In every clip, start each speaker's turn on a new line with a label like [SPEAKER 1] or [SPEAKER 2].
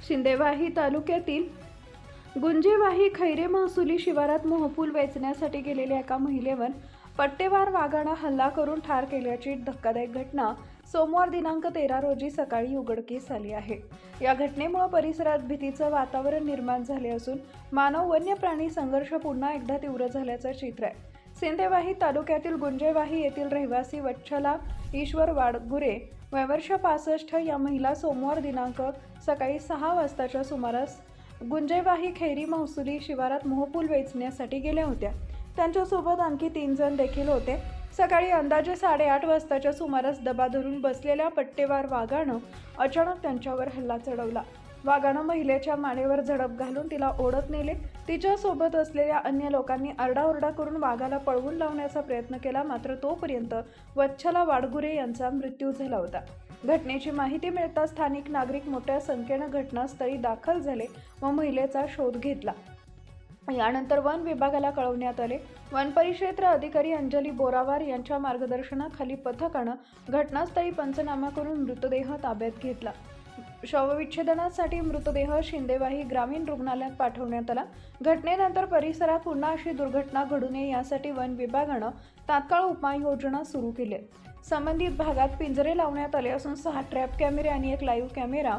[SPEAKER 1] शिंदेवाही तालुक्यातील गुंजेवाही खैरे महसुली शिवारात मोहफूल वेचण्यासाठी गेलेल्या एका महिलेवर पट्टेवार वाघानं हल्ला करून ठार केल्याची धक्कादायक घटना सोमवार दिनांक 13 रोजी सकाळी उघडकीस आली आहे। या घटनेमुळे परिसरात भीतीचं वातावरण निर्माण झाले असून मानव वन्य प्राणी संघर्ष पुन्हा एकदा तीव्र झाल्याचं चित्र आहे। शिंदेवाही तालुक्यातील गुंजेवाही येथील रहिवासी वच्छला ईश्वर वाडगुरे वयवर्ष 65 या महिला सोमवार दिनांक सकाळी 6 वाजताच्या सुमारास गुंजेवाही खैरी महसुली शिवारात मोहफूल वेचण्यासाठी गेल्या होत्या। त्यांच्यासोबत आणखी 3 जण देखील होते। सकाळी अंदाजे 8:30 वाजताच्या सुमारास दबा धरून बसलेल्या पट्टेवार वाघानं अचानक त्यांच्यावर हल्ला चढवला। वाघानं महिलेच्या मानेवर झडप घालून तिला ओढत नेले। तिच्या सोबत असलेल्या अन्य लोकांनी आरडाओरडा करून वाघाला पळवून लावण्याचा प्रयत्न केला, मात्र तोपर्यंत वच्छला वाडगुरे यांचा मृत्यू झाला होता। घटनेची माहिती मिळताच स्थानिक नागरिक मोठ्या संख्येने घटनास्थळी दाखल झाले व महिलेचा शोध घेतला। यानंतर वन विभागाला कळवण्यात आले। वन परिक्षेत्र अधिकारी अंजली बोरावार यांच्या मार्गदर्शनाखाली पथकानं घटनास्थळी पंचनामा करून मृतदेह ताब्यात घेतला। शवविच्छेदनासाठी मृतदेह शिंदेवाही ग्रामीण रुग्णालयात पाठवण्यात आला। घटनेनंतर परिसरात पुन्हा अशी दुर्घटना घडू नये यासाठी वन विभागानं तात्काळ उपाययोजना सुरू केली। संबंधित भागात पिंजरे लावण्यात आले असून 6 ट्रॅप कॅमेरे आणि 1 लाईव्ह कॅमेरा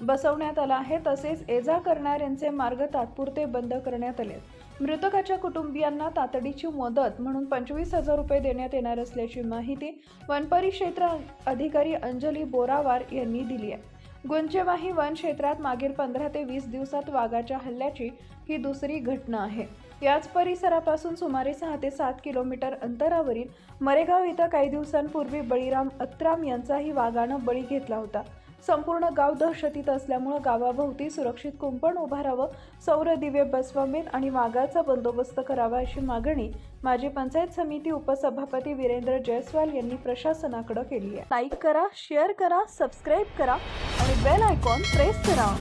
[SPEAKER 1] बसवण्यात आला आहे। तसेच ये-जा करणाऱ्यांचे मार्ग तात्पुरते बंद करण्यात आले। मृतकाच्या कुटुंबियांना तातडीची मदत म्हणून 25,000 रुपये देण्यात येणार असल्याची माहिती वन परिक्षेत्र अधिकारी अंजली बोरावार यांनी दिली आहे। गुंजेवाही वन क्षेत्रात मागील 15 ते 20 दिवसात वाघाच्या हल्ल्याची ही दुसरी घटना आहे। याच परिसरापासून सुमारे 6 ते 7 किलोमीटर अंतरावरील मरेगाव इथं काही दिवसांपूर्वी बळीराम अत्राम यांचाही वाघानं बळी घेतला होता। संपूर्ण गाव दहशतीत असल्यामुळे गावाभोवती सुरक्षित कुंपण उभारावं, सौर दिवे बसवावेत आणि वाघाचा बंदोबस्त करावा अशी मागणी माजी पंचायत समिती उपसभापती वीरेंद्र जयस्वाल यांनी प्रशासनाकडे केली आहे। लाईक करा, शेअर करा, सबस्क्राईब करा आणि बेल आयकॉन प्रेस करा।